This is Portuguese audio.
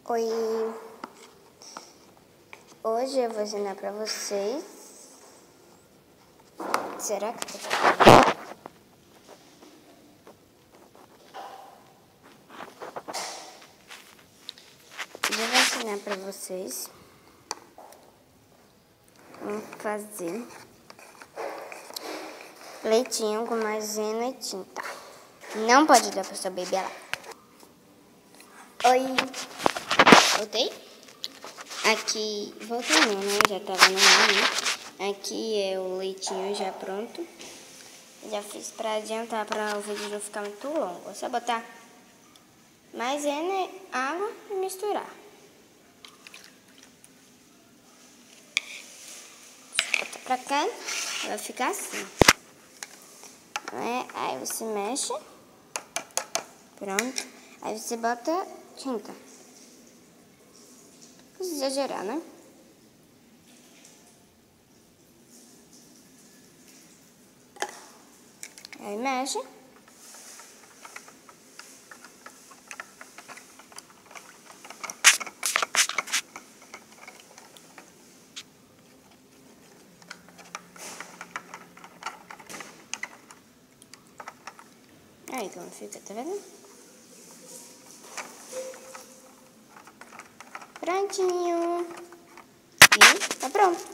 Oi, hoje eu vou ensinar pra vocês. Será que eu vou ensinar pra vocês como fazer leitinho com maisena e tinta. Não pode dar pra sua baby lá. Oi, voltei? Aqui, voltei não, né? Já tava no ar, né? Aqui é o leitinho já pronto. Já fiz pra adiantar, pra o vídeo não ficar muito longo. É só botar maisena, água e misturar. Bota pra cá, vai ficar assim. Aí você mexe. Pronto. Aí você bota tinta. Não precisa exagerar, né? Aí mexe. Aí como fica, tá vendo? Prontinho. E tá pronto.